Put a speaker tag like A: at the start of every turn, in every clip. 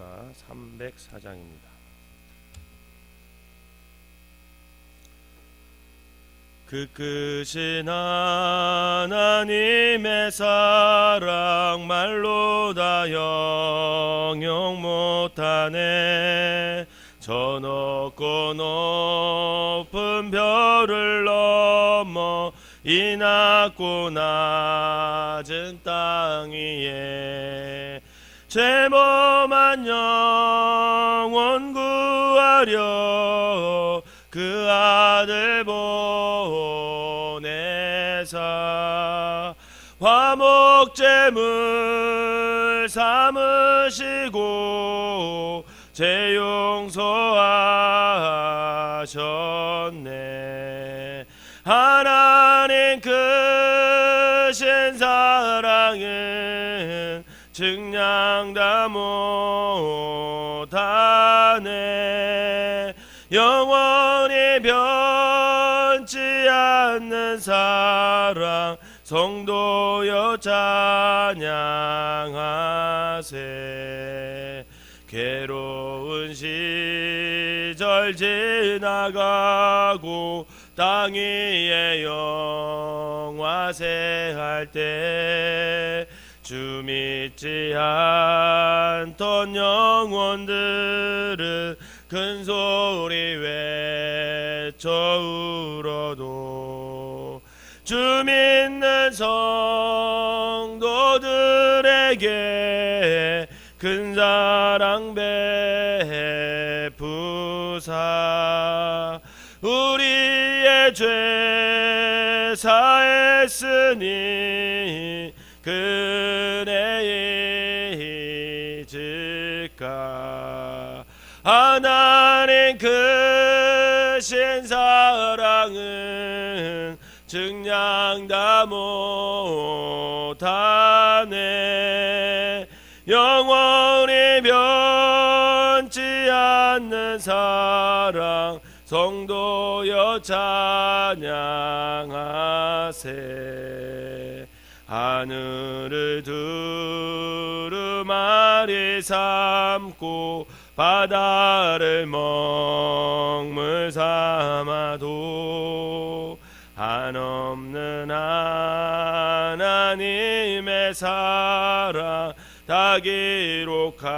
A: 찬송가 304장입니다. 그 크신 하나님의 사랑 말로 다 형용 못하네. 저 높고 높은 별을 넘어 이 낮고 낮은 땅 위에 죄범한 영혼 구하려 그 아들 보내사 화목제물 삼으시고 죄 용서하셨네. 하나님 크신 사랑은 증량 다 못하네. 영원히 변치 않는 사랑 성도여 찬양하세. 괴로운 시절 지나가고 땅 위에 영화세할 때 주 믿지 않던 영혼들은 큰 소리 외쳐 울어도 주 믿는 성도들에게 큰 사랑 베푸사 우리의 죄 사했으니 그네 잊을까. 하나님 크신 사랑은 증량 다 못하네. 영원히 변치 않는 사랑 성도여 찬양하세. 하늘을 두루마리 삼고 바다를 먹물 삼아도 한없는 하나님의 사랑 다 기록할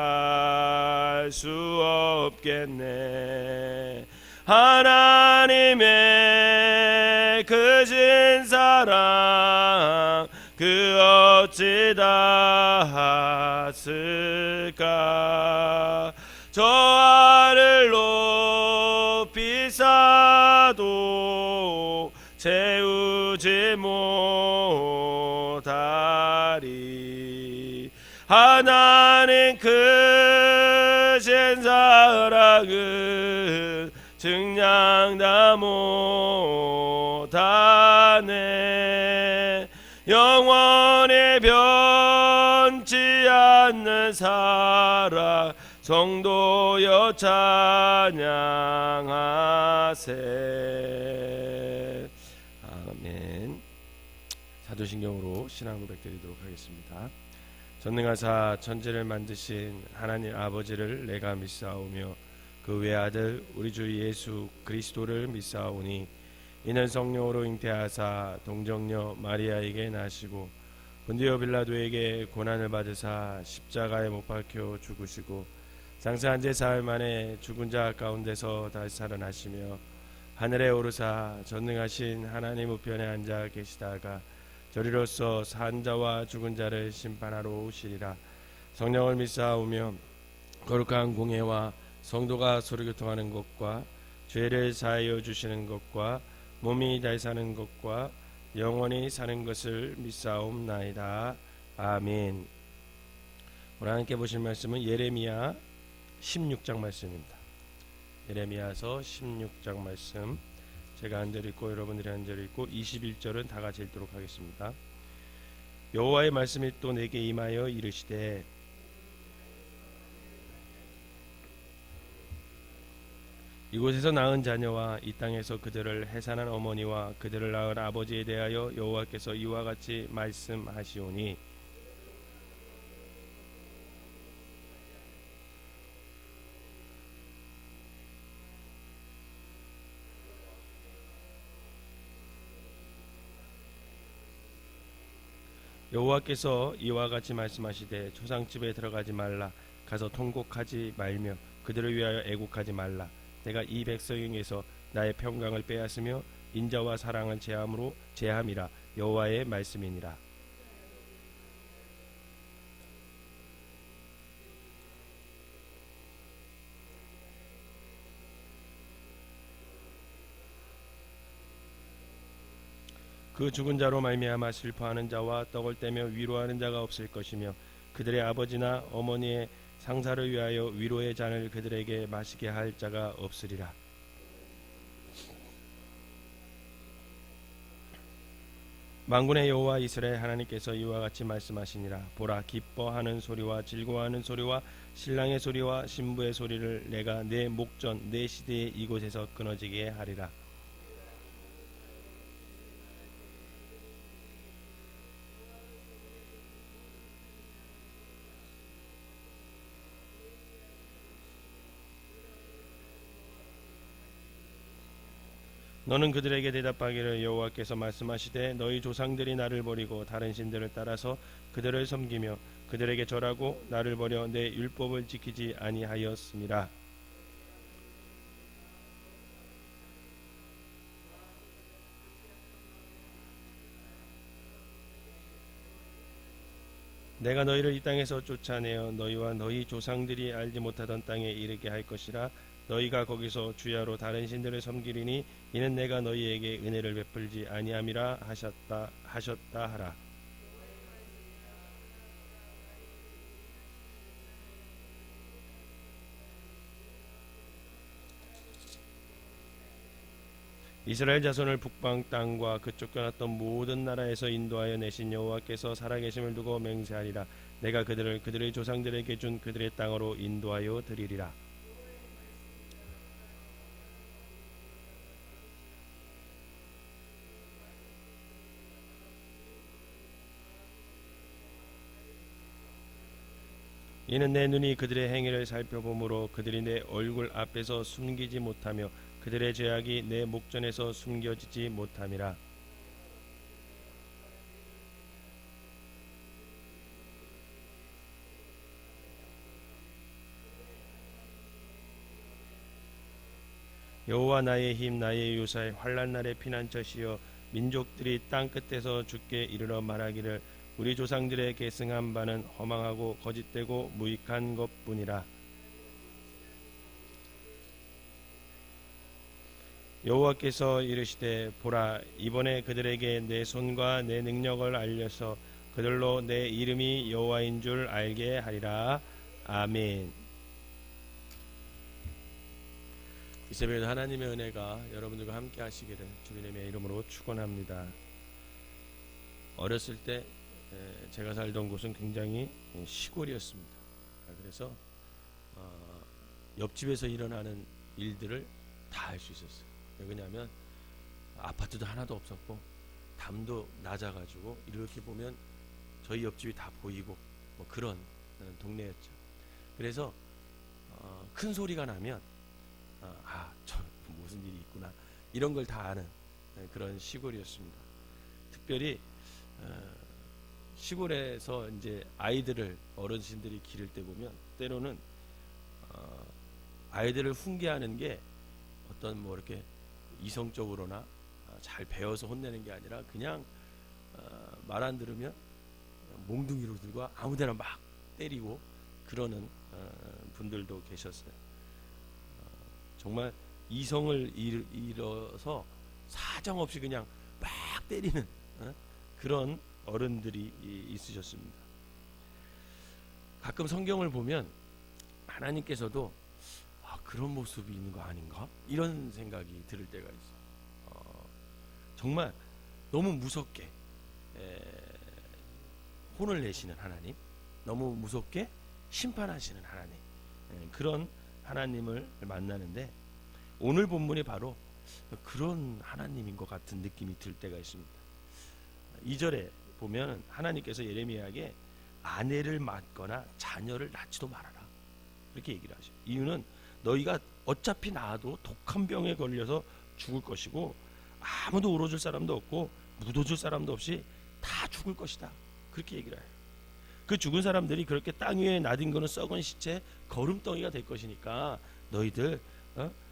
A: 수 없겠네. 하나님의 크신 사랑 그 어찌 다 하실까. 저 알을 높이 쌓아도 채우지 못하리. 하나님 크신 사랑은 증량 다 못하네. 영원히 변치 않는 사랑 성도여 찬양하세. 아멘. 사도신경으로 신앙 고백드리도록 하겠습니다. 전능하사 천지를 만드신 하나님 아버지를 내가 믿사오며 그 외아들 우리 주 예수 그리스도를 믿사오니 이는 성령으로 잉태하사 동정녀 마리아에게 나시고 본디오 빌라도에게 고난을 받으사 십자가에 못 박혀 죽으시고 장사한 지 사흘 만에 죽은 자 가운데서 다시 살아나시며 하늘에 오르사 전능하신 하나님 우편에 앉아 계시다가 저리로서 산 자와 죽은 자를 심판하러 오시리라. 성령을 믿사오며 거룩한 공회와 성도가 서로 교통하는 것과 죄를 사하여 주시는 것과 몸이 다시 사는 것과 영원히 사는 것을 믿사옵나이다. 아멘. 오늘 함께 보실 말씀은 예레미야 16장 말씀입니다. 예레미야서 16장 말씀 제가 한 절 읽고 여러분들이 한 절 읽고 21절은 다 같이 읽도록 하겠습니다. 여호와의 말씀이 또 내게 임하여 이르시되 이곳에서 낳은 자녀와 이 땅에서 그들을 해산한 어머니와 그들을 낳은 아버지에 대하여 여호와께서 이와 같이 말씀하시오니 여호와께서 이와 같이 말씀하시되 초상집에 들어가지 말라. 가서 통곡하지 말며 그들을 위하여 애곡하지 말라. 내가 이 백성에게서 나의 평강을 빼앗으며 인자와 사랑을 제함이라. 여호와의 말씀이니라. 그 죽은 자로 말미암아 슬퍼하는 자와 떡을 떼며 위로하는 자가 없을 것이며 그들의 아버지나 어머니의 상사를 위하여 위로의 잔을 그들에게 마시게 할 자가 없으리라. 만군의 여호와 이스라엘 하나님께서 이와 같이 말씀하시니라. 보라, 기뻐하는 소리와 즐거워하는 소리와 신랑의 소리와 신부의 소리를 내가 내 목전 내 시대의 이곳에서 끊어지게 하리라. 너는 그들에게 대답하기를 여호와께서 말씀하시되 너희 조상들이 나를 버리고 다른 신들을 따라서 그들을 섬기며 그들에게 절하고 나를 버려 내 율법을 지키지 아니하였음이라. 내가 너희를 이 땅에서 쫓아내어 너희와 너희 조상들이 알지 못하던 땅에 이르게 할 것이라. 너희가 거기서 주야로 다른 신들을 섬기리니 이는 내가 너희에게 은혜를 베풀지 아니함이라 하셨다 하라. 이스라엘 자손을 북방 땅과 그 쫓겨났던 모든 나라에서 인도하여 내신 여호와께서 살아계심을 두고 맹세하리라. 내가 그들을 그들의 조상들에게 준 그들의 땅으로 인도하여 드리리라. 이는 내 눈이 그들의 행위를 살펴보므로 그들이 내 얼굴 앞에서 숨기지 못하며 그들의 죄악이 내 목전에서 숨겨지지 못함이라. 여호와 나의 힘 나의 요새 환난 날의 피난처시여 민족들이 땅 끝에서 주께 이르러 말하기를 우리 조상들의 계승한 바는 허망하고 거짓되고 무익한 것뿐이라. 여호와께서 이르시되 보라, 이번에 그들에게 내 손과 내 능력을 알려서 그들로 내 이름이 여호와인 줄 알게 하리라. 아멘. 이 새벽에도 하나님의 은혜가 여러분들과 함께 하시기를 주님의 이름으로 축원합니다. 어렸을 때 제가 살던 곳은 굉장히 시골이었습니다. 그래서 옆집에서 일어나는 일들을 다 알 수 있었어요. 왜냐하면 아파트도 하나도 없었고 담도 낮아가지고 이렇게 보면 저희 옆집이 다 보이고 뭐 그런 동네였죠. 그래서 큰 소리가 나면 저 무슨 일이 있구나 이런 걸 다 아는 그런 시골이었습니다. 특별히 시골에서 이제 아이들을 어르신들이 기를 때 보면 때로는 아이들을 훈계하는 게 어떤 뭐 이렇게 이성적으로나 잘 배워서 혼내는 게 아니라 그냥 말 안 들으면 몽둥이로 들고 아무데나 막 때리고 그러는 분들도 계셨어요. 정말 이성을 잃어서 사정없이 그냥 막 때리는 그런 어른들이 있으셨습니다. 가끔 성경을 보면 하나님께서도 그런 모습이 있는 거 아닌가? 이런 생각이 들을 때가 있어요. 정말 너무 무섭게 혼을 내시는 하나님, 너무 무섭게 심판하시는 하나님, 그런 하나님을 만나는데 오늘 본문이 바로 그런 하나님인 것 같은 느낌이 들 때가 있습니다. 2절에 보면 하나님께서 예레미야에게 아내를 낳거나 자녀를 낳지도 말아라 이렇게 얘기를 하죠. 이유는 너희가 어차피 낳아도 독한 병에 걸려서 죽을 것이고 아무도 울어줄 사람도 없고 묻어줄 사람도 없이 다 죽을 것이다. 그렇게 얘기를 해요. 그 죽은 사람들이 그렇게 땅 위에 나뒹 거는 썩은 시체 거름덩이가 될 것이니까 너희들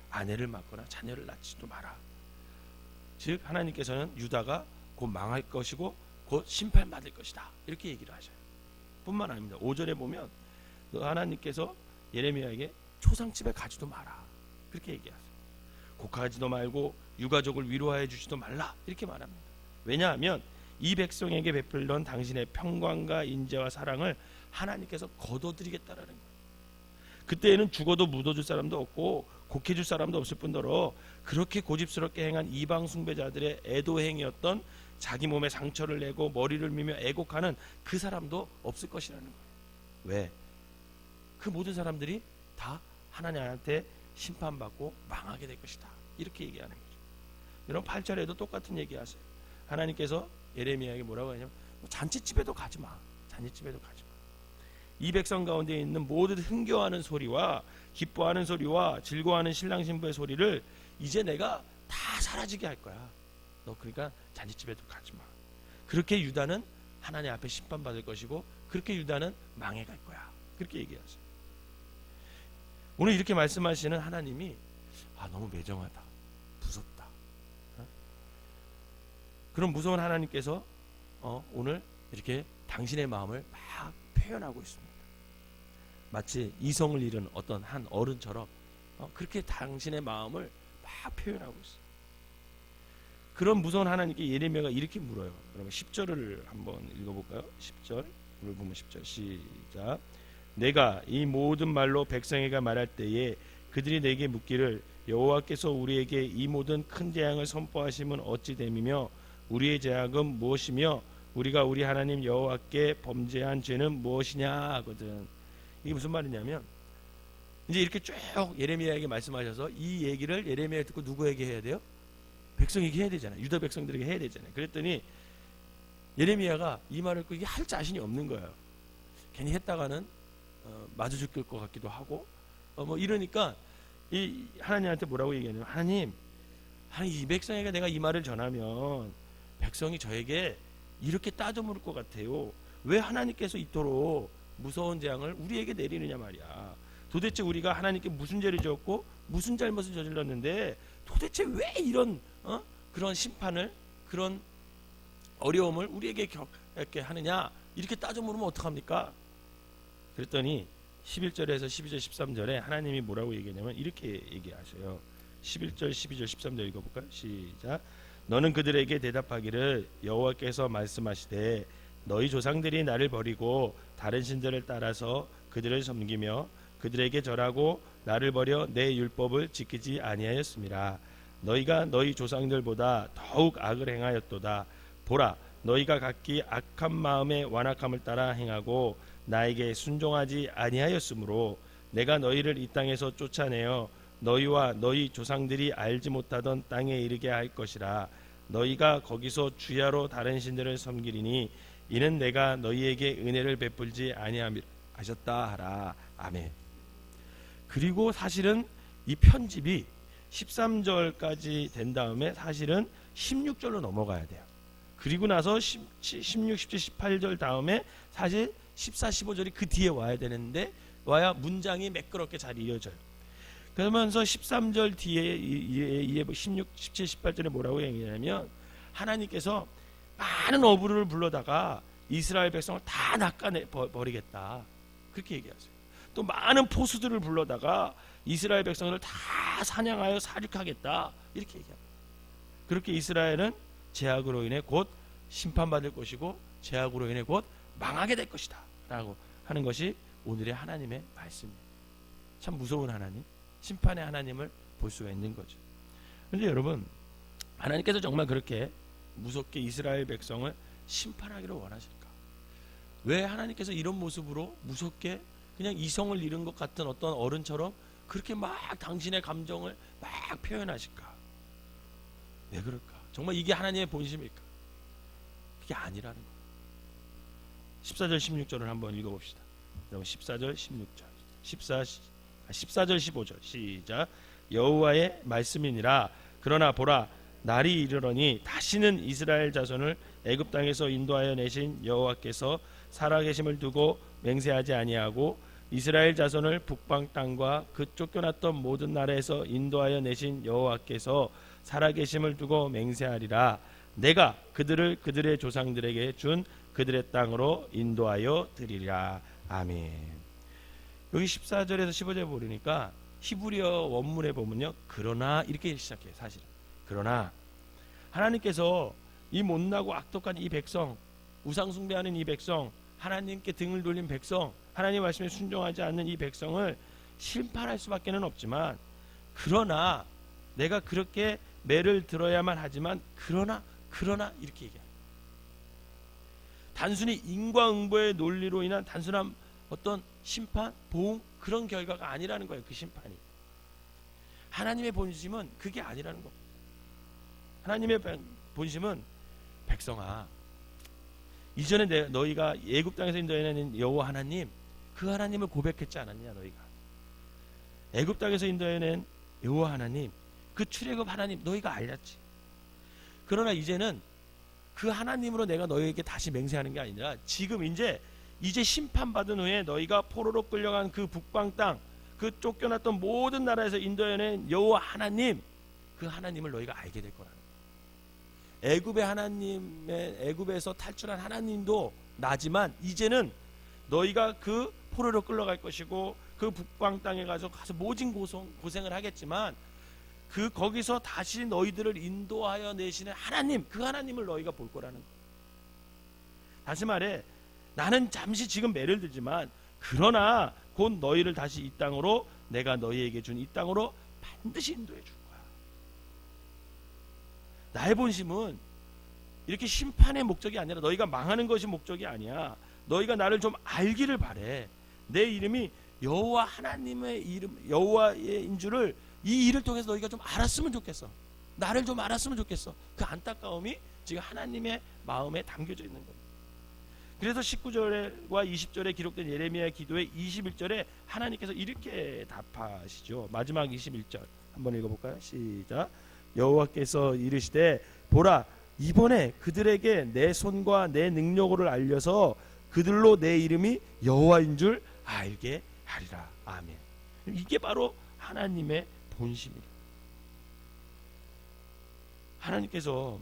A: 아내를 맡거나 자녀를 낳지도 마라. 즉 하나님께서는 유다가 곧 망할 것이고 곧 심판받을 것이다, 이렇게 얘기를 하셔요. 뿐만 아닙니다. 5절에 보면 하나님께서 예레미야에게 초상집에 가지도 마라, 그렇게 얘기하세요. 곡하지도 말고 유가족을 위로하여 주지도 말라, 이렇게 말합니다. 왜냐하면 이 백성에게 베풀던 당신의 평강과 인재와 사랑을 하나님께서 거둬들이겠다라는 거예요. 그때에는 죽어도 묻어줄 사람도 없고 곡해줄 사람도 없을 뿐더러 그렇게 고집스럽게 행한 이방 숭배자들의 애도행위였던 자기 몸에 상처를 내고 머리를 미며 애곡하는 그 사람도 없을 것이라는 거예요. 왜? 그 모든 사람들이 다 하나님한테 심판받고 망하게 될 것이다, 이렇게 얘기하는 거죠. 여러분 8절에도 똑같은 얘기하세요. 하나님께서 예레미야에게 뭐라고 하냐면 잔치집에도 가지 마, 잔치집에도 가지 마. 이 백성 가운데 있는 모든 흥겨워하는 소리와 기뻐하는 소리와 즐거워하는 신랑 신부의 소리를 이제 내가 다 사라지게 할 거야. 너 그러니까 잔치집에도 가지 마. 그렇게 유다는 하나님 앞에 심판받을 것이고 그렇게 유다는 망해갈 거야, 그렇게 얘기하세요. 오늘 이렇게 말씀하시는 하나님이 너무 매정하다, 무섭다. 그런 무서운 하나님께서 오늘 이렇게 당신의 마음을 막 표현하고 있습니다. 마치 이성을 잃은 어떤 한 어른처럼 그렇게 당신의 마음을 막 표현하고 있어요. 그런 무서운 하나님께 예레미야가 이렇게 물어요. 그러면 10절을 한번 읽어볼까요? 10절, 오늘 보면 10절 시작. 내가 이 모든 말로 백성에게 말할 때에 그들이 내게 묻기를 여호와께서 우리에게 이 모든 큰 재앙을 선포하심은 어찌 됨이며 우리의 죄악은 무엇이며 우리가 우리 하나님 여호와께 범죄한 죄는 무엇이냐 하거든. 이게 무슨 말이냐면 이제 이렇게 쭉 예레미야에게 말씀하셔서 이 얘기를 예레미야 듣고 누구에게 해야 돼요? 백성에게 해야 되잖아요. 유다 백성들에게 해야 되잖아요. 그랬더니 예레미야가 이 말을 이게 할 자신이 없는 거예요. 괜히 했다가는 마주 죽을 것 같기도 하고 뭐 이러니까 이 하나님한테 뭐라고 얘기하냐면 하나님 이 백성에게 내가 이 말을 전하면 백성이 저에게 이렇게 따져 물을 것 같아요. 왜 하나님께서 이토록 무서운 재앙을 우리에게 내리느냐 말이야. 도대체 우리가 하나님께 무슨 죄를 지었고 무슨 잘못을 저질렀는데 도대체 왜 이런 그런 심판을, 그런 어려움을 우리에게 겪게 하느냐, 이렇게 따져 물으면 어떡합니까? 그랬더니 11절에서 12절 13절에 하나님이 뭐라고 얘기하냐면 이렇게 얘기하셔요. 11절 12절 13절 읽어볼까요? 시작. 너는 그들에게 대답하기를 여호와께서 말씀하시되 너희 조상들이 나를 버리고 다른 신들을 따라서 그들을 섬기며 그들에게 절하고 나를 버려 내 율법을 지키지 아니하였습니다. 너희가 너희 조상들보다 더욱 악을 행하였도다. 보라, 너희가 각기 악한 마음의 완악함을 따라 행하고 나에게 순종하지 아니하였으므로 내가 너희를 이 땅에서 쫓아내어 너희와 너희 조상들이 알지 못하던 땅에 이르게 할 것이라. 너희가 거기서 주야로 다른 신들을 섬기리니 이는 내가 너희에게 은혜를 베풀지 아니하셨다 하라. 아멘. 그리고 사실은 이 편집이 13절까지 된 다음에 사실은 16절로 넘어가야 돼요. 그리고 나서 16, 17, 18절 다음에 사실 14, 15절이 그 뒤에 와야 되는데 와야 문장이 매끄럽게 잘 이어져요. 그러면서 13절 뒤에 16, 17, 18절에 뭐라고 얘기하냐면 하나님께서 많은 어부를 불러다가 이스라엘 백성을 다 낚아내 버리겠다, 그렇게 얘기하세요. 또 많은 포수들을 불러다가 이스라엘 백성을 다 사냥하여 사륙하겠다, 이렇게 얘기합니다. 그렇게 이스라엘은 죄악으로 인해 곧 심판받을 것이고 죄악으로 인해 곧 망하게 될 것이다 라고 하는 것이 오늘의 하나님의 말씀입니다. 참 무서운 하나님, 심판의 하나님을 볼 수가 있는 거죠. 그런데 여러분, 하나님께서 정말 그렇게 무섭게 이스라엘 백성을 심판하기를 원하실까? 왜 하나님께서 이런 모습으로 무섭게 그냥 이성을 잃은 것 같은 어떤 어른처럼 그렇게 막 당신의 감정을 막 표현하실까? 왜 그럴까? 정말 이게 하나님의 본심일까? 그게 아니라는 거예요. 14절 16절을 한번 읽어봅시다. 여러분 14절 16절 14절 15절 시작. 여호와의 말씀이니라. 그러나 보라, 날이 이르러니 다시는 이스라엘 자손을 애굽 땅에서 인도하여 내신 여호와께서 살아계심을 두고 맹세하지 아니하고 이스라엘 자손을 북방 땅과 그 쫓겨났던 모든 나라에서 인도하여 내신 여호와께서 살아계심을 두고 맹세하리라. 내가 그들을 그들의 조상들에게 준 그들의 땅으로 인도하여 드리리라. 아멘. 여기 14절에서 15절에 보니까 히브리어 원문에 보면요, 그러나 이렇게 시작해요. 사실 그러나 하나님께서 이 못나고 악독한 이 백성, 우상 숭배하는 이 백성, 하나님께 등을 돌린 백성, 하나님 말씀에 순종하지 않는 이 백성을 심판할 수밖에는 없지만, 그러나 내가 그렇게 매를 들어야만 하지만 그러나 이렇게 얘기해요. 단순히 인과응보의 논리로 인한 단순한 어떤 심판, 보응, 그런 결과가 아니라는 거예요. 그 심판이 하나님의 본심은 그게 아니라는 거. 하나님의 본심은 백성아, 이전에 너희가 애굽 땅에서 인도해낸 여호와 하나님, 그 하나님을 고백했지 않았냐. 너희가 애굽 땅에서 인도해낸 여호와 하나님, 그 출애굽 하나님 너희가 알렸지. 그러나 이제는 그 하나님으로 내가 너희에게 다시 맹세하는 게 아니라, 지금 이제 심판받은 후에 너희가 포로로 끌려간 그 북방 땅, 그 쫓겨났던 모든 나라에서 인도해낸 여호와 하나님, 그 하나님을 너희가 알게 될 거라는 거예요. 애굽의 하나님의, 애굽에서 탈출한 하나님도 나지만 이제는 너희가 그 포로로 끌려갈 것이고 그 북방 땅에 가서 모진 고생을 하겠지만, 그 거기서 다시 너희들을 인도하여 내시는 하나님, 그 하나님을 너희가 볼 거라는 거예요. 다시 말해, 나는 잠시 지금 매를 들지만 그러나 곧 너희를 다시 이 땅으로, 내가 너희에게 준 이 땅으로 반드시 인도해 줄 거야. 나의 본심은 이렇게 심판의 목적이 아니라, 너희가 망하는 것이 목적이 아니야. 너희가 나를 좀 알기를 바래. 내 이름이 여호와 하나님의 이름, 여호와의 줄을, 이 일을 통해서 너희가 좀 알았으면 좋겠어. 나를 좀 알았으면 좋겠어. 그 안타까움이 지금 하나님의 마음에 담겨져 있는 겁니다. 그래서 19절과 20절에 기록된 예레미야의 기도에 21절에 하나님께서 이렇게 답하시죠. 마지막 21절 한번 읽어볼까요? 시작. 여호와께서 이르시되 보라, 이번에 그들에게 내 손과 내 능력을 알려서 그들로 내 이름이 여호와인 줄 알게 하리라. 아멘. 이게 바로 하나님의 본심이다. 하나님께서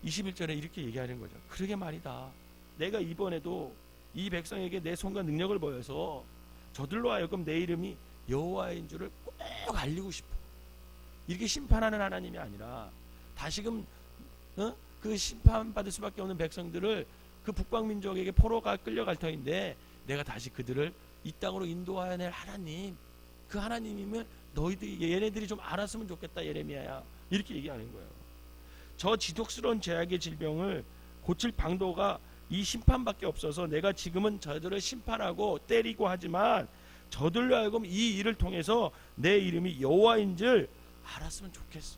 A: 21절에 이렇게 얘기하는 거죠. 그러게 말이다. 내가 이번에도 이 백성에게 내 손과 능력을 보여서 저들로 하여금 내 이름이 여호와인 줄을 꼭 알리고 싶어. 이렇게 심판하는 하나님이 아니라, 다시금 그 심판받을 수밖에 없는 백성들을 그 북방민족에게 포로가 끌려갈 터인데, 내가 다시 그들을 이 땅으로 인도하여 낼 하나님, 그 하나님이면 너희들이, 얘네들이 좀 알았으면 좋겠다 예레미야야, 이렇게 얘기하는 거예요. 저 지독스러운 죄악의 질병을 고칠 방도가 이 심판밖에 없어서, 내가 지금은 저들을 심판하고 때리고 하지만 저들로 하여금 이 일을 통해서 내 이름이 여호와인 줄 알았으면 좋겠어.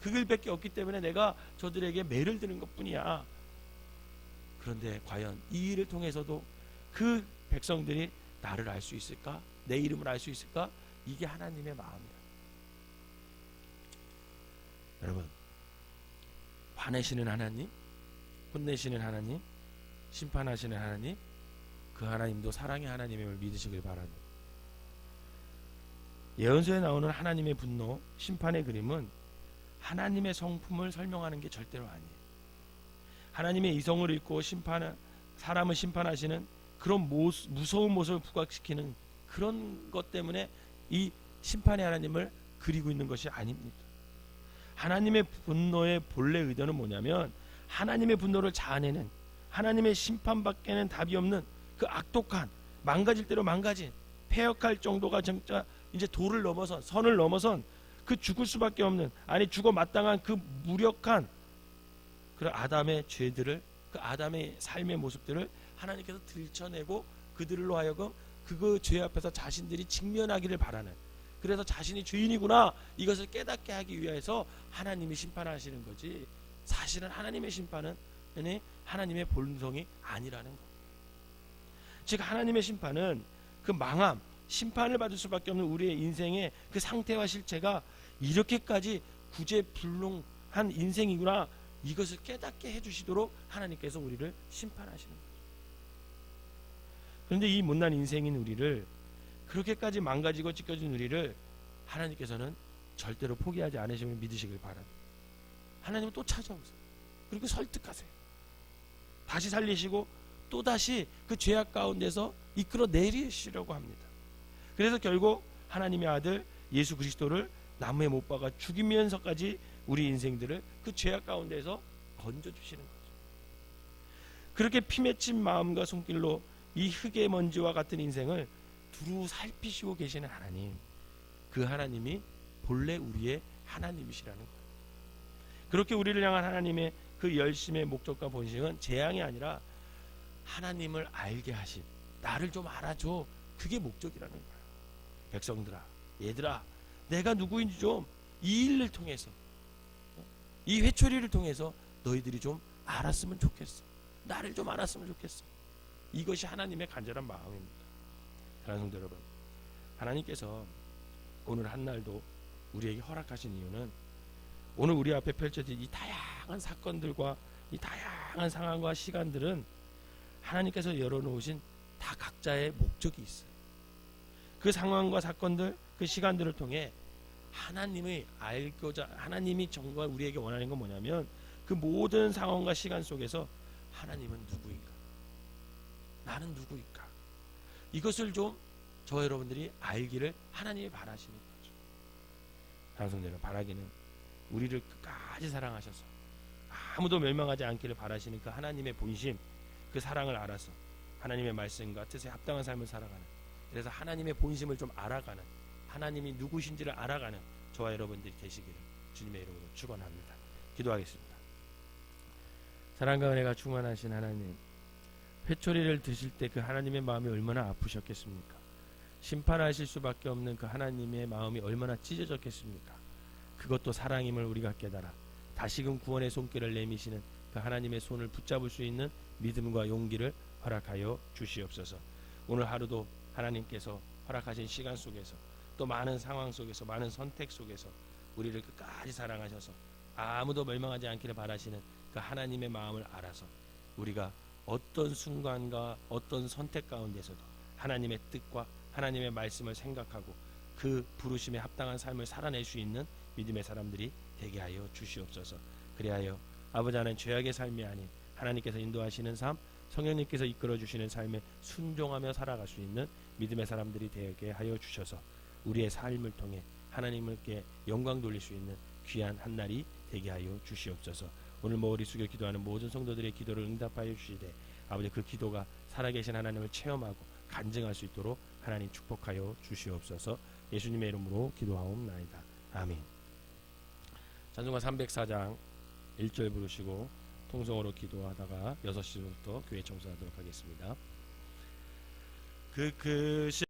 A: 그 길밖에 없기 때문에 내가 저들에게 매를 드는 것뿐이야. 그런데 과연 이 일을 통해서도 그 백성들이 나를 알 수 있을까? 내 이름을 알 수 있을까? 이게 하나님의 마음이야. 여러분, 화내시는 하나님, 혼내시는 하나님, 심판하시는 하나님, 그 하나님도 사랑의 하나님임을 믿으시길 바랍니다. 예언서에 나오는 하나님의 분노, 심판의 그림은 하나님의 성품을 설명하는 게 절대로 아니에요. 하나님의 이성을 읽고 사람을 심판하시는 그런 무서운 모습을 부각시키는 그런 것 때문에 이 심판의 하나님을 그리고 있는 것이 아닙니다. 하나님의 분노의 본래 의도는 뭐냐면, 하나님의 분노를 자아내는, 하나님의 심판밖에는 답이 없는 그 악독한, 망가질 대로 망가진, 폐역할 정도가 진짜 이제 도를 넘어선, 선을 넘어선 그 죽을 수밖에 없는, 아니 죽어 마땅한 그 무력한 그 아담의 죄들을, 그 아담의 삶의 모습들을 하나님께서 들춰내고 그들로 하여금 그 죄 앞에서 자신들이 직면하기를 바라는, 그래서 자신이 죄인이구나 이것을 깨닫게 하기 위해서 하나님이 심판하시는 거지, 사실은 하나님의 심판은 하나님의 본성이 아니라는 것. 즉 하나님의 심판은 그 망함, 심판을 받을 수밖에 없는 우리의 인생의 그 상태와 실체가 이렇게까지 구제불능한 한 인생이구나, 이것을 깨닫게 해주시도록 하나님께서 우리를 심판하시는 거죠. 그런데 이 못난 인생인 우리를, 그렇게까지 망가지고 찢겨진 우리를 하나님께서는 절대로 포기하지 않으심을 믿으시길 바랍니다. 하나님은 또 찾아오세요. 그리고 설득하세요. 다시 살리시고 또다시 그 죄악 가운데서 이끌어 내리시려고 합니다. 그래서 결국 하나님의 아들 예수 그리스도를 나무에 못 박아 죽이면서까지 우리 인생들을 그 죄악 가운데서 건져주시는 거죠. 그렇게 피 맺힌 마음과 손길로 이 흙의 먼지와 같은 인생을 두루 살피시고 계시는 하나님, 그 하나님이 본래 우리의 하나님이시라는 거예요. 그렇게 우리를 향한 하나님의 그 열심의 목적과 본심은 재앙이 아니라 하나님을 알게 하심, 나를 좀 알아줘, 그게 목적이라는 거예요. 백성들아, 얘들아, 내가 누구인지 좀 이 일을 통해서, 이 회초리를 통해서 너희들이 좀 알았으면 좋겠어. 나를 좀 알았으면 좋겠어. 이것이 하나님의 간절한 마음입니다. 사랑하는 성도 여러분, 하나님께서 오늘 한날도 우리에게 허락하신 이유는 오늘 우리 앞에 펼쳐진 이 다양한 사건들과 이 다양한 상황과 시간들은 하나님께서 열어놓으신 다 각자의 목적이 있어요. 그 상황과 사건들, 그 시간들을 통해 하나님이 정말 우리에게 원하는 건 뭐냐면, 그 모든 상황과 시간 속에서 하나님은 누구인가, 나는 누구인가, 이것을 좀 저 여러분들이 알기를 하나님이 바라시는 거죠. 사랑하는 바라기는 우리를 끝까지 사랑하셔서 아무도 멸망하지 않기를 바라시는 그 하나님의 본심, 그 사랑을 알아서 하나님의 말씀과 뜻에 합당한 삶을 살아가는, 그래서 하나님의 본심을 좀 알아가는, 하나님이 누구신지를 알아가는 저와 여러분들이 되시기를 주님의 이름으로 축원합니다. 기도하겠습니다. 사랑과 은혜가 충만하신 하나님, 회초리를 드실 때 그 하나님의 마음이 얼마나 아프셨겠습니까? 심판하실 수밖에 없는 그 하나님의 마음이 얼마나 찢어졌겠습니까? 그것도 사랑임을 우리가 깨달아 다시금 구원의 손길을 내미시는 그 하나님의 손을 붙잡을 수 있는 믿음과 용기를 허락하여 주시옵소서. 오늘 하루도 하나님께서 허락하신 시간 속에서, 또 많은 상황 속에서, 많은 선택 속에서 우리를 끝까지 사랑하셔서 아무도 멸망하지 않기를 바라시는 그 하나님의 마음을 알아서 우리가 어떤 순간과 어떤 선택 가운데서도 하나님의 뜻과 하나님의 말씀을 생각하고 그 부르심에 합당한 삶을 살아낼 수 있는 믿음의 사람들이 되게 하여 주시옵소서. 그리하여 아버지 하나님, 죄악의 삶이 아닌 하나님께서 인도하시는 삶, 성령님께서 이끌어 주시는 삶에 순종하며 살아갈 수 있는 믿음의 사람들이 되게 하여 주셔서 우리의 삶을 통해 하나님께 영광 돌릴 수 있는 귀한 한날이 되게 하여 주시옵소서. 오늘 머리 숙여 기도하는 모든 성도들의 기도를 응답하여 주시되 아버지, 그 기도가 살아계신 하나님을 체험하고 간증할 수 있도록 하나님 축복하여 주시옵소서. 예수님의 이름으로 기도하옵나이다. 아멘. 찬송가 304장 1절 부르시고 통성으로 기도하다가 6시부터 교회 청소하도록 하겠습니다.